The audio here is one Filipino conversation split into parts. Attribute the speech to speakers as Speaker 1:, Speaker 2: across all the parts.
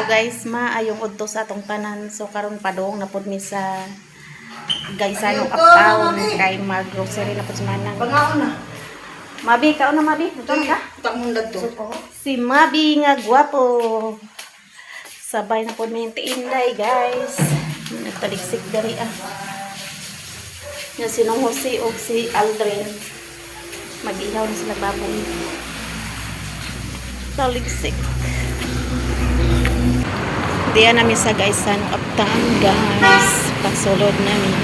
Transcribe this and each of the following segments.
Speaker 1: guys, maayong udto sa atong tanan. So karon padong na pud mi sa Gaysanong uptown kay mag-grocery na pud si Manang.
Speaker 2: Pagkaon na.
Speaker 1: Mabi, kaon na Mabi. Ito na ka?
Speaker 2: Tamundag to.
Speaker 1: Si Mabi nga gwapo. Sabay na pud mi inday guys. Nagtaliksik diri ah. Nga sinong Jose o si Aldrin. Mag-ihaw na sila baboy. Taliksik. Diyan namin sa Gaysanong uptown guys. Pasulod namin.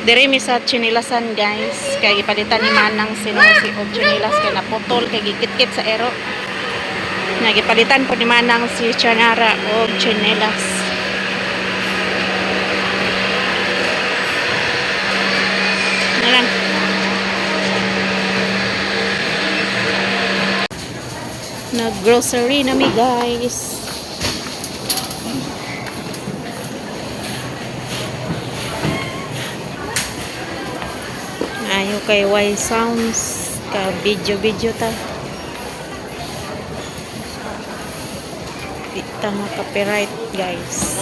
Speaker 1: Dire mi sa chinilasan guys. Kay ipalitan ni Manang sinusi og chinilas kay naputol kay gikit-kit sa ero. Nagipalitan po ni Manang si Chanara og chinilas. Nalang. Nag-grocery na mi guys. Ayo kay Y sounds ka video ta. Kita mo copyright guys.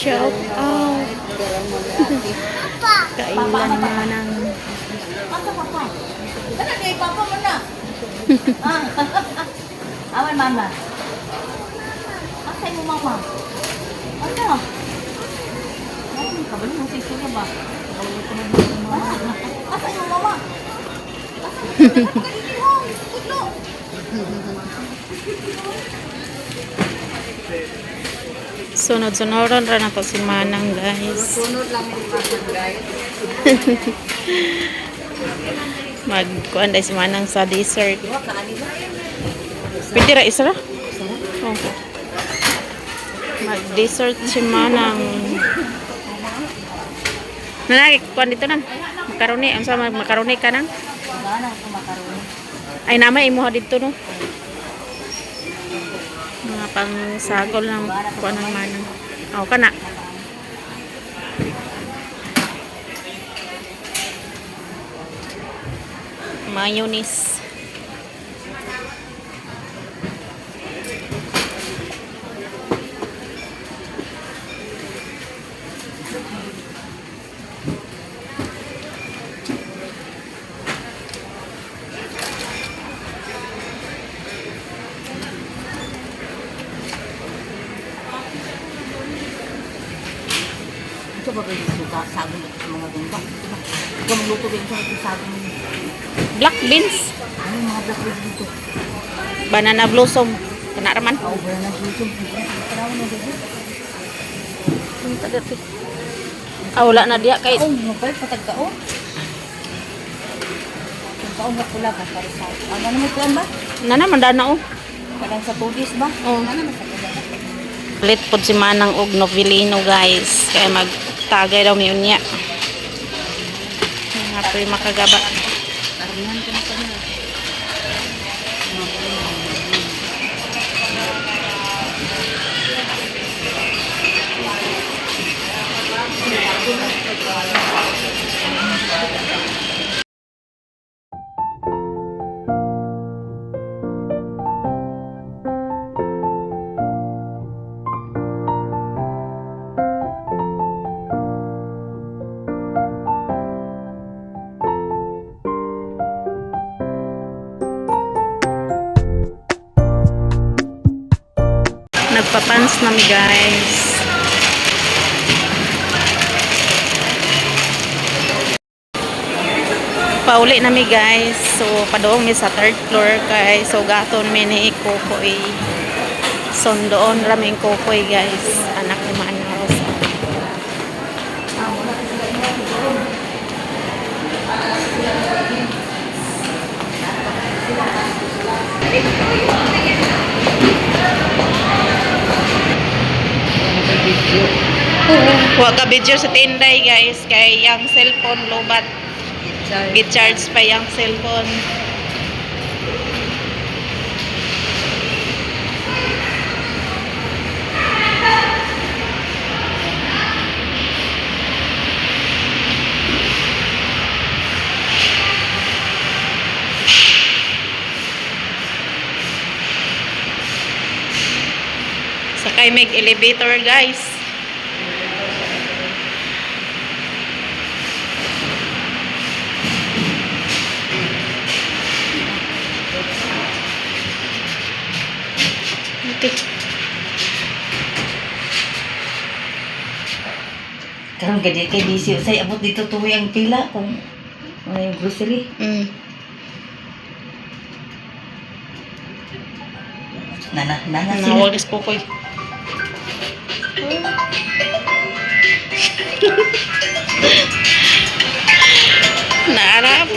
Speaker 1: Shout out. Kailan Manang.
Speaker 2: Ano kay papa mo na? Awan mama. Asay mo mama. Ano? Ay, kabalo mo sa istorya ba? Kabalo ko na mama. Asay mo mama.
Speaker 1: Sunod-sunoron ra na to si Manang guys.
Speaker 2: Sunod lang yung Manang guys.
Speaker 1: Magkuan dai si Manang sa dessert. Pwede ra isa ra? Oh. Mag-dessert si Manang. Nanay, kuan dito nang. Makaroni, ang sa makaroni ka nang?
Speaker 2: Wala na ako makaroni.
Speaker 1: Ay nama imo dito no. Mga pang sagol ng kuan ng Manang. Aw kana. Mayonnaise.
Speaker 2: Ito ba kayo suka? Sabon ito sa mga ganda. Ikaw magluto ba yung sabon mo?
Speaker 1: Black beans.
Speaker 2: Ano yung mga black beans dito?
Speaker 1: Banana blossom. Kana raman.
Speaker 2: Oo, ba na dito? Parawan na dito.
Speaker 1: Wala na diya kay
Speaker 2: Oo, mabalik patagkaon. Yung kaon na pula ka para sa... Ano naman plan ba?
Speaker 1: nana mandana oh.
Speaker 2: Kadang sa tudis ba?
Speaker 1: Oh.
Speaker 2: Ano naman sa pula?
Speaker 1: Lit pod si Manang og novelino guys. Kaya magtagay daw mi unya. Apoy makagaba.
Speaker 2: Karihan ka na pa na.
Speaker 1: Nagpapans na mi guys. Pauli na mi guys. So padong mi sa third floor kay so gaton mi ni Kokoy. Sondoon raming Kokoy guys. Anak ni Manang Rosa. Huwag ka video sa tinday guys. Kay yung cellphone lobat. Gi-charge pa yung cellphone. Sakay may elevator guys. Okay.
Speaker 2: Karon gadi kay busy say abot dito tuwi ang pila kung may grocery. Nana sila.
Speaker 1: Nawagis po koy. Naarap.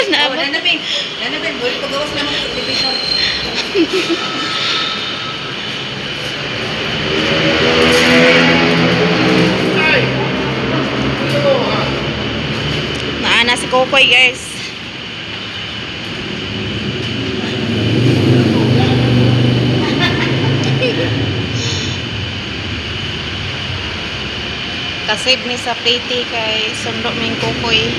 Speaker 1: Naabot.
Speaker 2: Nanapin, buli pagawas naman sa television.
Speaker 1: Naana si Kokoy guys. Kasib ni sa pretty kay sundo ming Kokoy.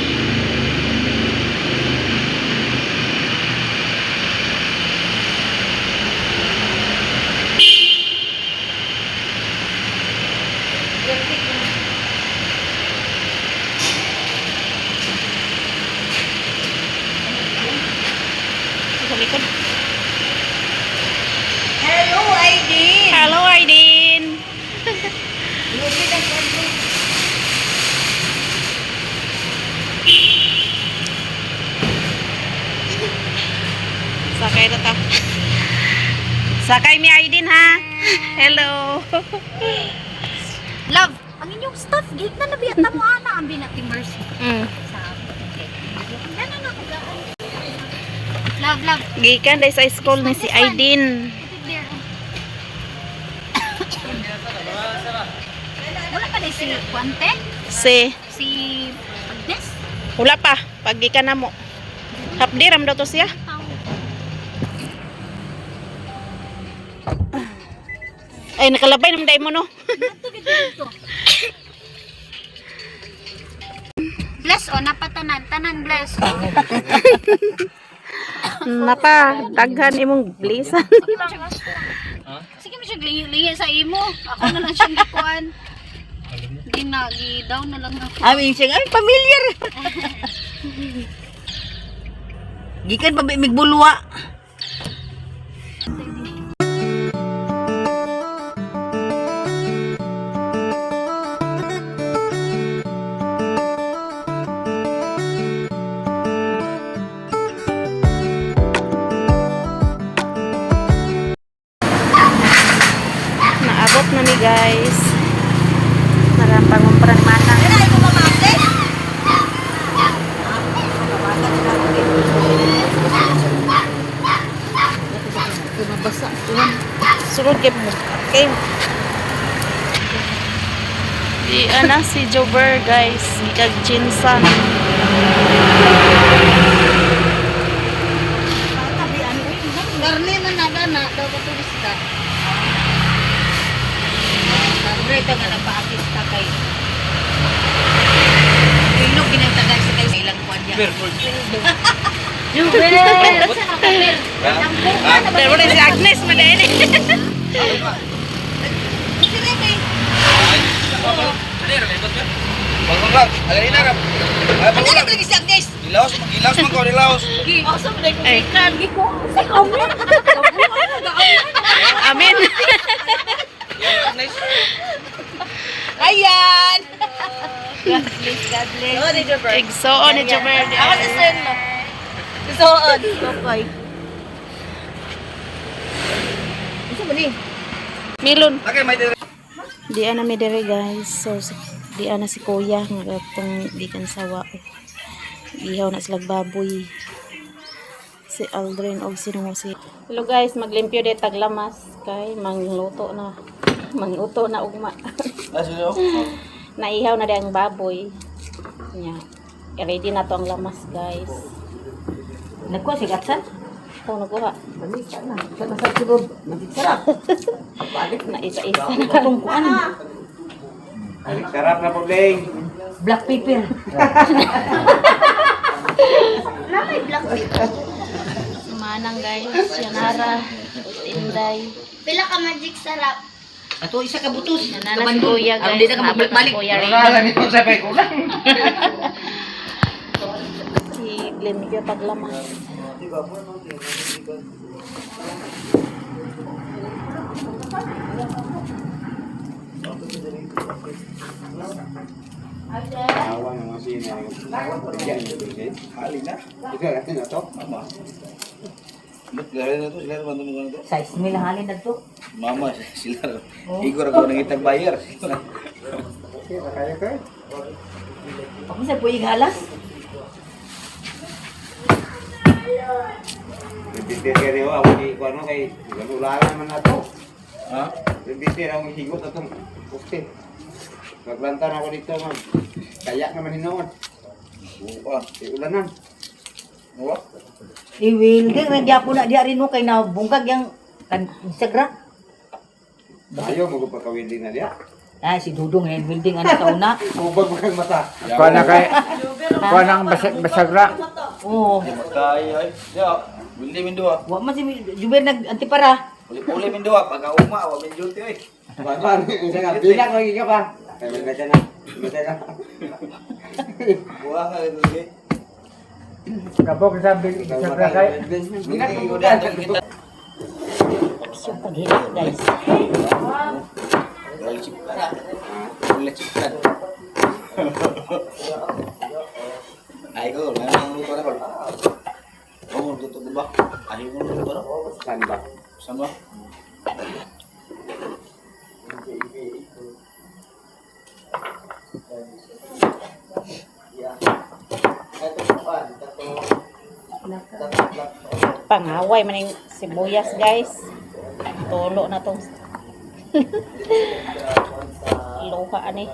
Speaker 1: Sa likod.
Speaker 2: Hello, Aidin.
Speaker 1: Hello, Aidin. Sakay na ta. Sakay mi Aidin ha. Hello.
Speaker 3: Love, ang inyong staff, gate na nabiyat na mo ana ang binati Mercy. Sa Yan na ako gaan. Love.
Speaker 1: Gikan dai sa school ni si Aidin.
Speaker 3: Wala pa din si Puante?
Speaker 1: Si
Speaker 3: Si Agnes?
Speaker 1: wala pa pag gikan na mo. Hapdi ram daw to siya. Ay nakalabay naman dai mo no.
Speaker 3: Bless o, tanan bless o.
Speaker 1: Napa daghan imong blisan.
Speaker 3: Sige mo siya lingi sa imo. Ako na lang siyang gikuan. Gi-down na lang ako.
Speaker 2: Amin siya ay familiar. Gikan pa migbulwa.
Speaker 1: Naabot na ni guys. Narampang-umpra ni Mana.
Speaker 2: Basa.
Speaker 1: Sulod kay mo. Okay. Di ana si Jover guys, ikag chinsa.
Speaker 2: Garni man na daw katulis ka. Narita nga nagpa-artista kay. Pino pinagtagay sa kay ilang kwan niya.
Speaker 3: Jubel!
Speaker 1: Pero si Agnes madali.
Speaker 4: Bangun lang, alin na rap. Ay, bangun lang.
Speaker 2: Lagi si Agnes.
Speaker 4: Ilaos man ko, ilaos.
Speaker 3: Asa mo na yung ikan? Giko. Si Amen!
Speaker 1: Amen.
Speaker 4: Nice.
Speaker 2: Ayan.
Speaker 3: God bless.
Speaker 2: Oh, ni Jover.
Speaker 1: Igsoon ni Jover.
Speaker 2: Ako si Sen, no? Susoon. Okay. Isa mo ni?
Speaker 1: Milon.
Speaker 4: Okay, may dire.
Speaker 1: Di ana mi dere guys. So di ana si Kuya nga atong di kan sawa. Ihaw na silang baboy. Si Aldrin og sino si. Hello guys, maglimpyo de taglamas kay mangluto na. Mangluto na ugma.
Speaker 4: Ah, sino?
Speaker 1: Naihaw na rin ang baboy. Nya. Ready na to ang lamas, guys.
Speaker 2: Nagkuha si Gatsan.
Speaker 1: Kung nakuha.
Speaker 2: Balita na. Siya na sa silod. Sarap. Balik
Speaker 1: Na isa-isa
Speaker 2: na.
Speaker 1: na.
Speaker 2: Itong kuan.
Speaker 5: Sarap na po, Beng.
Speaker 2: Black pepper.
Speaker 1: Manang, guys. Yanara. Inday.
Speaker 3: Pila ka magic sarap.
Speaker 2: Ato isa ka butos.
Speaker 1: Nananas kuya, guys.
Speaker 2: Hindi na ka magbalik-balik.
Speaker 1: Kuya rin.
Speaker 5: Wala nito sa pay ko lang.
Speaker 1: Si Glenn Miguel paglamas.
Speaker 5: Awan ng mga sina.
Speaker 4: Hali na.
Speaker 5: Ikaw, natin na to.
Speaker 4: Mama. Ba't gaya na to? Sila naman tumulong na to?
Speaker 2: Size nila halin na to.
Speaker 4: Mama, sila. Igor ako nang itag bayar.
Speaker 5: Kaya ka?
Speaker 2: Ako sa puwing halas.
Speaker 5: Bibitir ka rin ako di ko ano kay ganularan naman na to.
Speaker 4: Ha?
Speaker 5: Bibitir ako higot atong poste. Maglantan ako dito man. Kaya naman hinoon.
Speaker 4: Buka.
Speaker 5: Ulanan.
Speaker 4: Buka.
Speaker 2: I-welding. Nagyapo na diya rin mo kay nabunggag yung Instagram.
Speaker 5: Ayaw mo pa kawinding na diya.
Speaker 2: Ay, si Dudong eh. Welding ano kauna.
Speaker 5: Ubag mo kang mata.
Speaker 6: Kuha na kay kuha ng basagra.
Speaker 2: Oo.
Speaker 4: Di makaya ay. Ya, hindi min duwa.
Speaker 2: Wa man si Juber nag-antipara.
Speaker 4: Uli min duwa pagka uma, wa min duty ay.
Speaker 5: Bagan, isa nga bilang lagi ka pa. Ay, mata na. Mata na.
Speaker 4: Buka ka ito di.
Speaker 6: Kapok sa basagra kay
Speaker 5: Bilang ko dan.
Speaker 2: Yung paghilak guys.
Speaker 4: Wala chip ka na. Wala chip ka. Ay ko, may mga luto na ko. Oh, luto ko ba? Ayaw mo luto na?
Speaker 5: Saan ba?
Speaker 4: Saan ba?
Speaker 1: Pangaway man yung sibuyas, guys. Tulo na tong luha ani.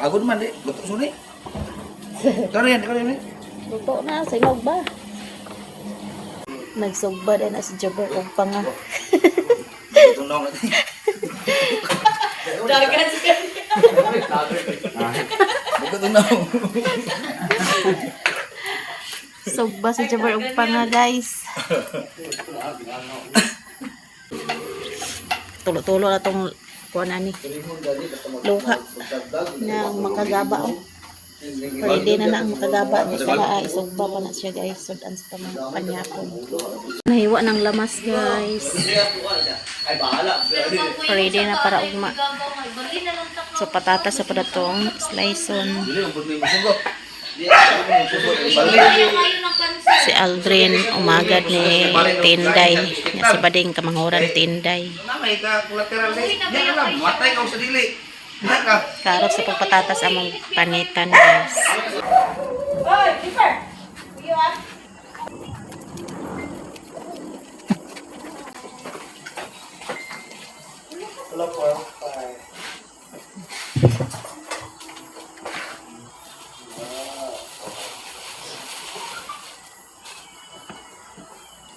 Speaker 4: Pagod man di, luto suni. Kano yan, kano yan?
Speaker 1: Luto na, sinog ba? Nagsugba din na si Jobber og panga.
Speaker 4: Luto na ako natin. Luto na ako.
Speaker 1: Sugba si Jobber og panga, guys. Tulo-tulo na tong kuan ani. Luha na makagaba oh. Pwede na ang makagaba niya sa isugba pa na siya, guys. Sudan sa tamang panyapon. Nahiwa ng lamas, guys. Pwede na para ugma. So patatas sa padatong sliceon. Si Aldrin umagad ni Tinday. Si Bading kamanghuran Tinday.
Speaker 4: Namay ka, collateral day. Yan lang, matay ka sa dili. Yan ka.
Speaker 1: Karot sa pagpatatas among panitan, guys.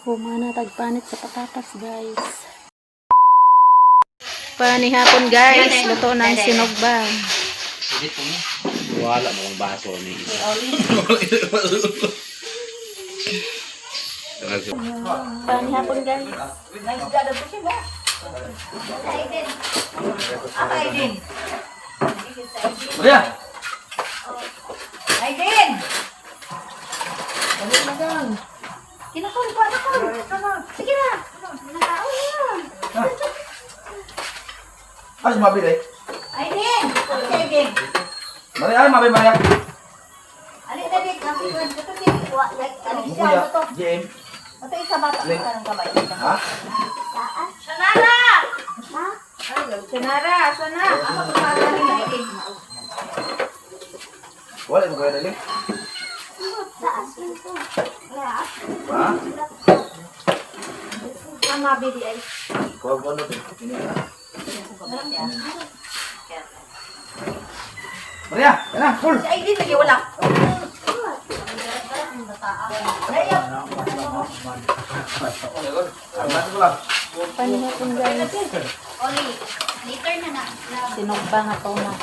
Speaker 1: Humana tagpanit sa patatas, guys. Panihapon, guys. Luto ng sinugbang.
Speaker 5: Wala mo ang baso ni isa.
Speaker 1: Panihapon, guys.
Speaker 2: Aydin.
Speaker 4: Maria!
Speaker 2: Aydin. Dali na gang. Kinakol pa na ko. Sige na. Nakao na.
Speaker 4: Ay, mabi day.
Speaker 2: Aydin. Aydin.
Speaker 4: Maria, ay, mabi, Maria.
Speaker 2: Ali na dik. Kapit.
Speaker 4: Kuya, JM.
Speaker 2: Ito isa bata
Speaker 4: Link.
Speaker 2: ka ng kamay.
Speaker 4: Ha?
Speaker 2: Sanara! Ha? Sanara, sana. Ako tumagaling na itin.
Speaker 4: Wala mo kaya dali? Ha?
Speaker 2: Ang mabili ay.
Speaker 4: Kuha ko ano to? Ini na. Maria, yan na, full.
Speaker 2: Ay, di lagi wala.
Speaker 4: Amat ko lang.
Speaker 1: Panihapon guys.
Speaker 3: Oli, later na na.
Speaker 1: Sinugba nga to na.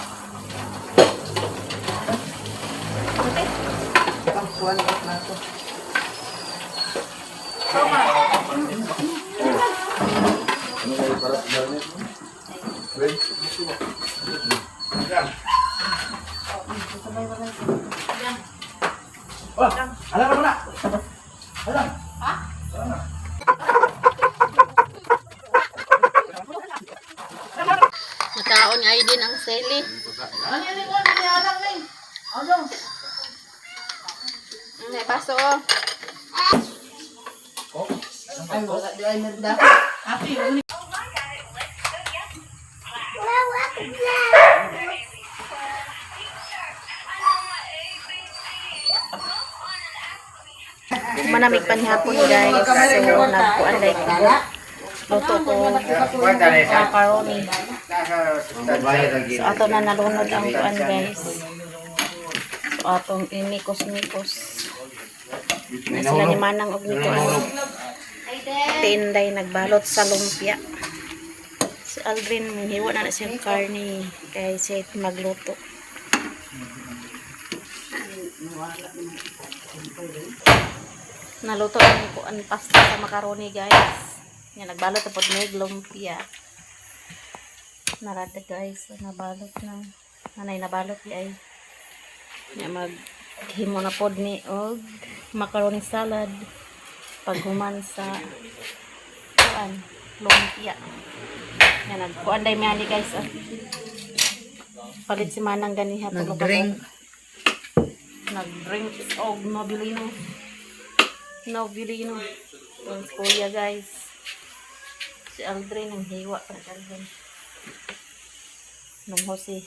Speaker 4: Ano kayo para sa garnet? Wait. Oh, alam mo na. Alam.
Speaker 1: Nakaon ay din ang seli.
Speaker 2: Ano yun mo? Binihalang na eh. Ano?
Speaker 1: May paso oh.
Speaker 2: Ay, wala di ay nagda. Happy, uli.
Speaker 1: Manamig panihapon guys. So nagkuan like luto ko macaroni. So ato na nalunod ang kuan guys. So atong imikos-mikos. Na sila ni Manang og Nicole. Tinday nagbalot sa lumpia. Si Aldrin hiwa na siyang karne kay siya magluto. Naluto ang kuan pasta sa macaroni guys. Nga nagbalot tapos may lumpia. Narada guys, nabalot na. Nanay nabalot di ay. Nga maghimo na pod ni og macaroni salad paghuman sa kuan lumpia. Nga nagkuan day mi guys. Palit si Manang ganiha
Speaker 2: Nag-drink.
Speaker 1: Nag-drinks og Nobilino. Nobilino. Ang kuya guys. Si Aldrin ang hiwa pa si Aldrin. Nung Jose.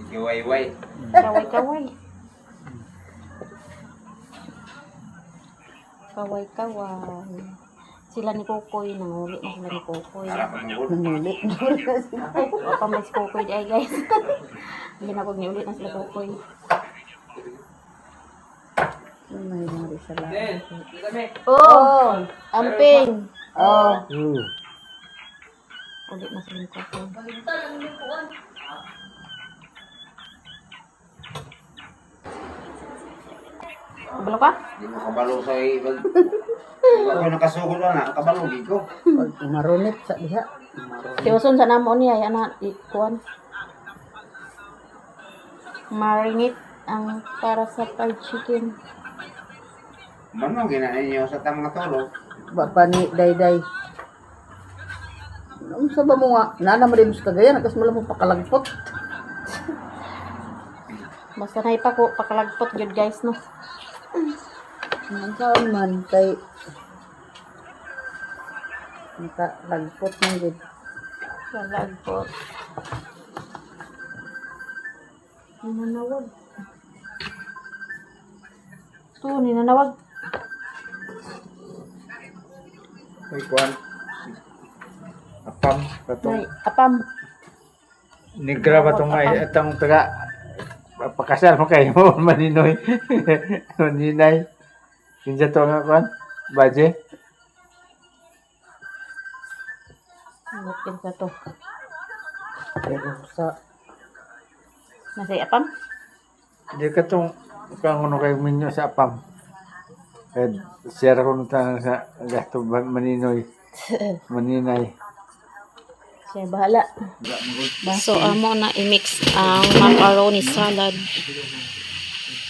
Speaker 5: Ikiway-way.
Speaker 1: Kaway-kaway. Kaway-kaway. Sila ni Kokoy. Nanguli na sila ni Kokoy. Nanguli. Apa may si Kokoy di ay guys. Hindi na pag niulit na sila Kokoy. Oh, amping. Oh. Ulit na sila ni Kokoy. Kabalo ka?
Speaker 5: Di mo kabalo sa ibang. Ako nakasugod na, kabalog ko.
Speaker 2: Maronit sa diha.
Speaker 1: Tiuson sa namo niya, yan na, ikuan. Marinate ang para sa fried chicken.
Speaker 5: Mano, ginahin niyo sa tamang tulog.
Speaker 2: Bapa ni Dayday. Ano sa ba mo nga? Nana mo rin sa kagayan. Akas mo lang mo pakalagpot.
Speaker 1: Basta na ipako, pakalagpot yun guys, no?
Speaker 2: Ang kaon man kay nakalagpot man gid.
Speaker 1: Pakalagpot. Ninanawag. Ito, ninanawag.
Speaker 6: May kuan. Apam. Katong
Speaker 1: Nay, apam.
Speaker 6: nigra ba itong itong taga pakasal mo kayo mo maninoy. Maninay. Kinsa to nga kuan? Baje.
Speaker 1: Lukin sa to.
Speaker 2: Pero sa
Speaker 1: Nasay apam?
Speaker 6: Di ka itong kanguno kayo minyo sa apam. Kaya share ko nung tanong sa gato maninoy. Maninay.
Speaker 1: Siya bahala. So, amo na i-mix ang macaroni salad.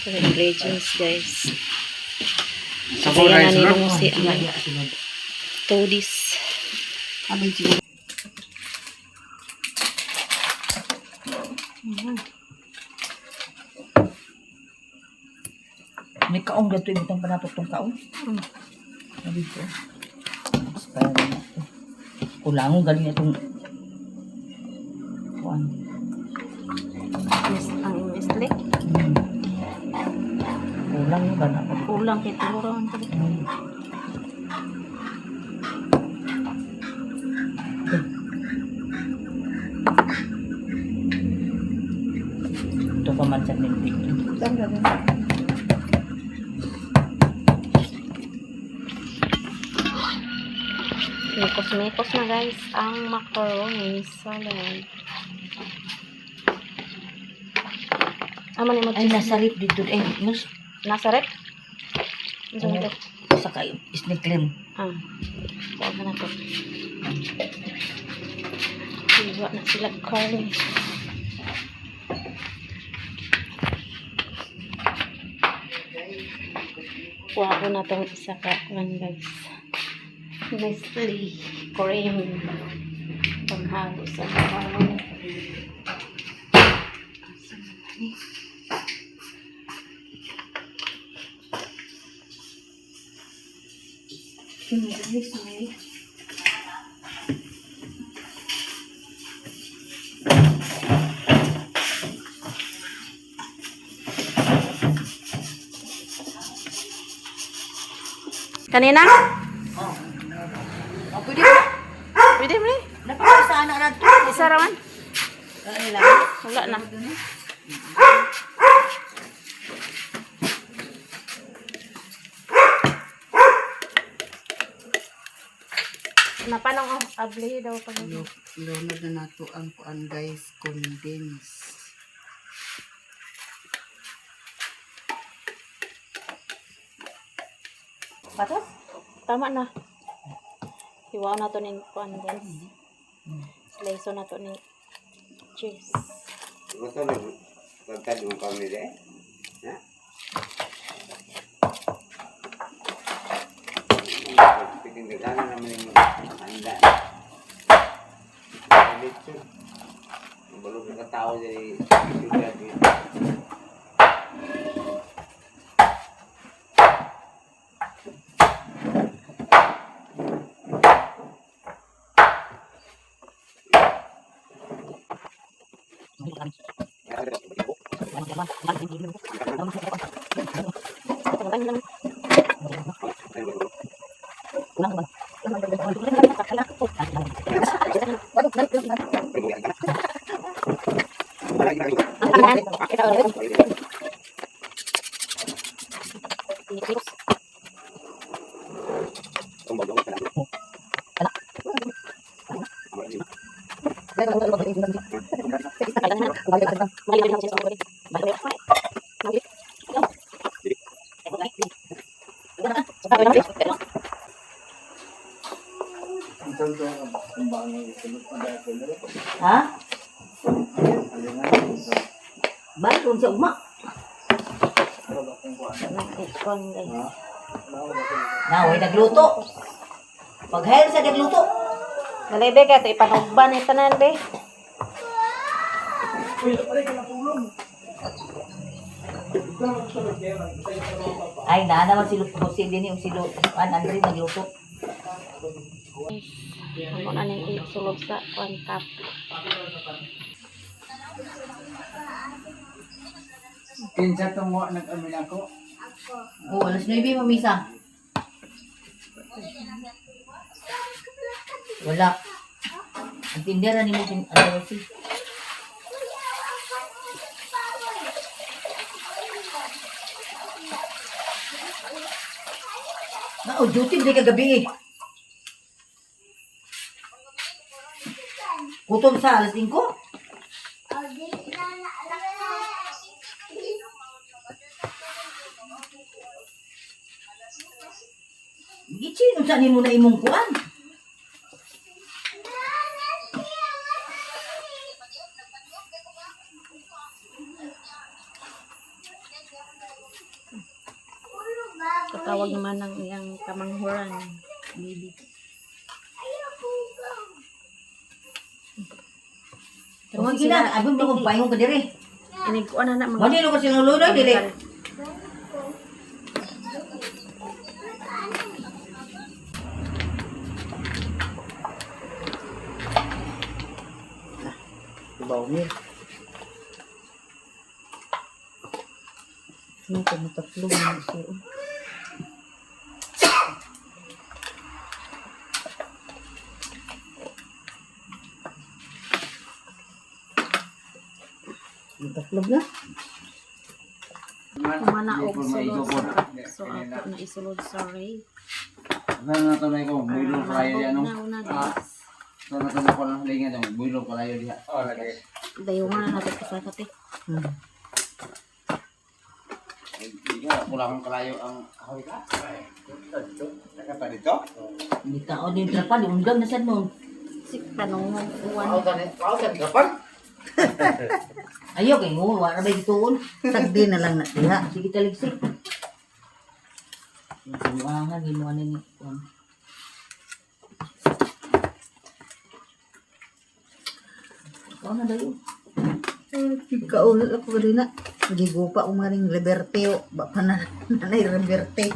Speaker 1: So, ingredients, guys. Kaya na nilong si Todis.
Speaker 2: amin siguro. May kaong gato ibutang panatot tong kaong. Sabi ko. Para na. Kulangon galing itong kuan.
Speaker 1: Ang mislik.
Speaker 2: Kulang yung ba na?
Speaker 1: Kulang kay turuan.
Speaker 2: Ito pa man sa nilpik.
Speaker 1: Mikos-mikos na guys ang macaroni salad. Aman mo
Speaker 2: Ay, nasa rip dito. Eh, mas
Speaker 1: nasa rep? Ano
Speaker 2: Oo.
Speaker 1: ito?
Speaker 2: sa kayo. Snake cream.
Speaker 1: Ah. Huwag na to. Iwa na sila curly. Kuha ko na tong isa ka one guys. Nestle cream. Panghalo sa macaroni. Kanina?
Speaker 2: Oh, pwede ba?
Speaker 1: Pwede mo eh.
Speaker 2: Dapat sa anak na ito.
Speaker 1: Isa raman.
Speaker 2: Nila.
Speaker 1: Wala na. Napanong abli daw pag
Speaker 7: Lunod na nato ang kuan guys, condense.
Speaker 1: patas. Tama na. Hiwa na to ning condense. Slice na to ning cheese.
Speaker 5: Gusto na pagkad mo pamilya eh. Ha? Pitindagan naman yung handa. Dito. Balog na tao dari sugar dito.
Speaker 2: Ha? Ba't kung sa ugma?
Speaker 1: Ikon guys.
Speaker 2: Naway nagluto. Pag-hire sa nagluto.
Speaker 1: Nalebe ka ito ipanugban ni tanan be.
Speaker 2: Ay, na naman si Jose din yung si Andre nagluto.
Speaker 1: Amo na ning isulod sa one cup.
Speaker 6: Kinsa tungo nag-amin ako.
Speaker 2: Oh, alas 9 mamisa. Wala. Ang tindera ni mo ano si. Na, oh, duty di kagabi eh. Kutom sa alas 5. Gichin, unsa ni mo na imong kuan?
Speaker 1: Katawag naman ng iyang kamanghuran. Bibi.
Speaker 2: Tungod gina, abon mo kung paingon ka dire.
Speaker 1: Inigkuan na na
Speaker 2: Mo di ko sinululoy dire.
Speaker 7: Mir. Ano ka matatlong na siya? Matatlog na.
Speaker 1: Kumana og sulod sa so ato na isulod sa Ray.
Speaker 5: Ano na to na ko, builo kalayo yan no.
Speaker 1: Una guys.
Speaker 5: So na to na ko lang lingan to, builo kalayo diha.
Speaker 6: Oh, lagi.
Speaker 1: Dayungan na natin kasakati.
Speaker 5: Hindi ka kulang kalayo ang kahoy ka. Saka pa dito.
Speaker 2: Hindi tao din trapa, di undang na sa nun.
Speaker 1: Si tanong mo uwan.
Speaker 5: Pautan kapan?
Speaker 2: Ayaw kay mo, wala ba ituon?
Speaker 7: Sagdi na lang na diha.
Speaker 2: Sige taligsik. Sinuangan, ginuan ni Juan. Ikaw na dayo.
Speaker 7: Kaulit ako rin na. Gigupa umaring Liberte o. Baka na nanay Liberte.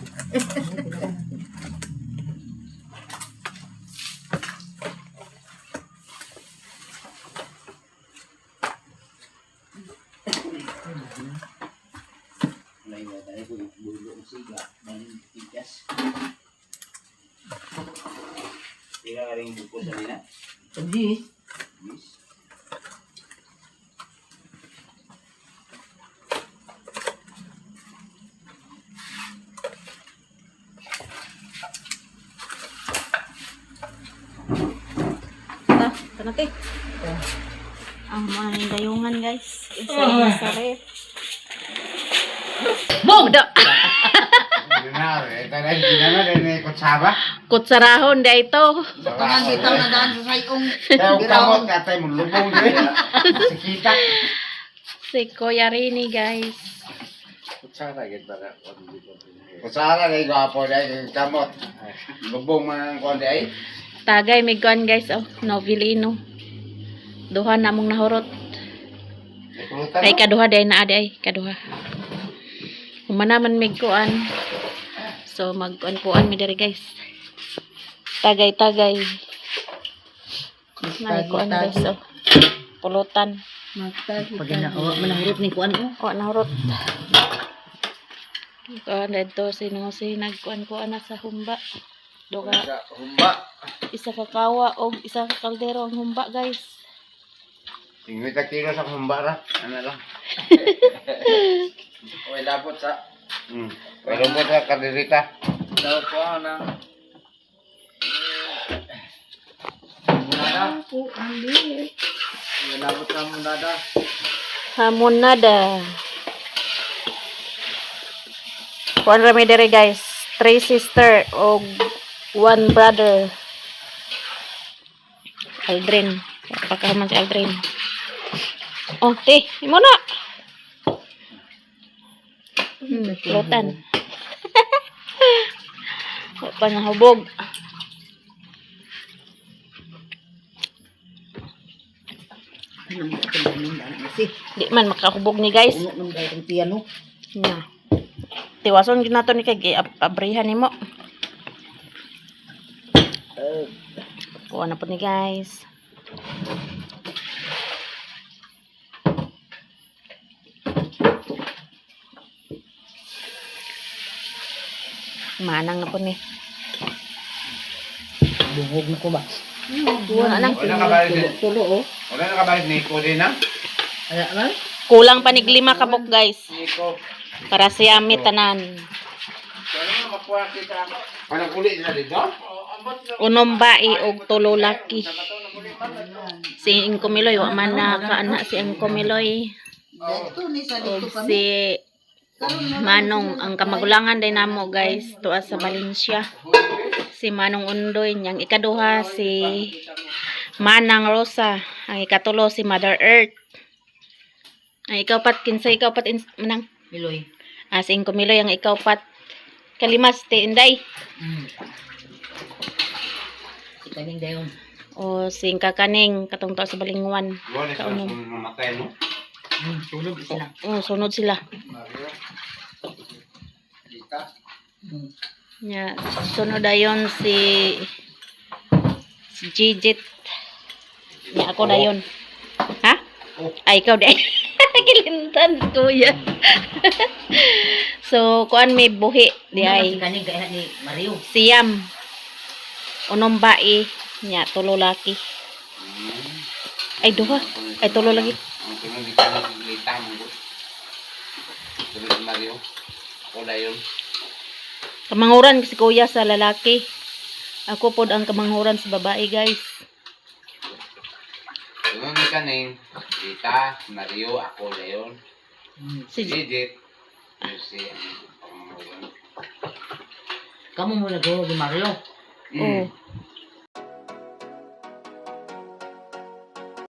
Speaker 5: Layo tayo ko builo ang siga, maling tigas. Tira ka rin buko sa nina.
Speaker 2: Hindi.
Speaker 5: Yes.
Speaker 1: Kanate. Ang mga dayungan guys. Isa sa ref. Bogda!
Speaker 5: Yun na, tayo ginana rin may kutsaba.
Speaker 1: Kutsarahon da ito.
Speaker 7: Tangan bitaw na daan sa sayong.
Speaker 5: Kaya ang kamot, katay mo lubong din. Sikita.
Speaker 1: Si Kuya Rini guys.
Speaker 6: Kutsara gid ba na?
Speaker 5: Kusara na yung gwapo na yung kamot. Lubong man ang konde ay.
Speaker 1: Tagay may kuan guys. Oh, novelino. Duha na mong nahurot.
Speaker 5: Pulutan
Speaker 1: Ay kaduha day na aday. Kaduha. Humanaman may kuan. So magkuan-kuan mi diri guys. Tagay-tagay. May kuan guys. Oh. Pulutan.
Speaker 2: Pag inaawa, manahurot ni Juan ko.
Speaker 1: Kuan nahurot. Kuan dito si nagkuan-kuan na sa humba. Duga.
Speaker 5: humba.
Speaker 1: Isa ka kawa o isa ka kaldero ang humba guys.
Speaker 5: Tingwi ta kilo sa humba ra. Ano lang.
Speaker 6: Oy, labot sa.
Speaker 5: Pero mo sa kadirita.
Speaker 6: Daw ko nang munada. Labot sa munada.
Speaker 1: Hamonada. Kuan rami dere guys. 3 sister o 1 brother. Aldrin. Pagkaman si Aldrin. Oh, te, imo na. Lutan. Panahubog.
Speaker 7: Anong matulungan daan kasi.
Speaker 1: Di man makahubog ni guys.
Speaker 7: Uno nung dahil piano.
Speaker 1: Nya. Tiwason gid nato ni kay abrihan nimo. Kuha na po ni guys. Manang na po ni.
Speaker 7: Bungog na ko ba?
Speaker 1: Wala nang
Speaker 5: Wala ka balik din.
Speaker 7: Tulo oh.
Speaker 5: Wala na ka balik ni Iko din na.
Speaker 7: Kaya lang.
Speaker 1: kulang pa nig 5 kabok guys.
Speaker 5: Iko.
Speaker 1: Para sa yami tanan.
Speaker 5: Anong kulit na dito?
Speaker 1: Unom bae og 3 laki. Si Ingkomiloy wa man na kaana si Ingkomiloy.
Speaker 7: Dito ni sa dito
Speaker 1: Og
Speaker 7: kami.
Speaker 1: si Manong ang kamagulangan din namo guys tuwa sa Valencia. Si Manong Undoy yang ikaduha si Manang Rosa, ang ikatulo si Mother Earth. Ang ikaupat kinsay ikaupat manang
Speaker 2: Miloy.
Speaker 1: si Ingkomiloy ang ikaupat kalimas ti Inday.
Speaker 2: Ikaning dayon.
Speaker 1: O si Kakaning katong tuwa sa Balingwan.
Speaker 5: Wala sa mamatay mo.
Speaker 2: Tulog sila.
Speaker 1: Sunod sila. Yeah, sunod dayon si Gigit. Ya ako dayon. Ha? Ay, ikaw din. Kilintan, kuya. So, kuan may buhi. Di ay.
Speaker 2: Kanig kaya ni Mario.
Speaker 1: Siyam. Unong bae. Nya, tulo laki. Ay, duha. Ay, tulo lagi.
Speaker 5: Ang tunong di ka naglita mo. Tulad ni Mario. Ako na yun.
Speaker 1: Kamanghuran si kuya sa lalaki. Ako pod ang kamanghuran sa babae, guys.
Speaker 5: Tunong di ka ning Lita, Mario, ako na yun.
Speaker 1: Si
Speaker 5: Jidit. Si Pamamugan.
Speaker 2: Kamu mo nagawa ni Mario.
Speaker 1: Oh.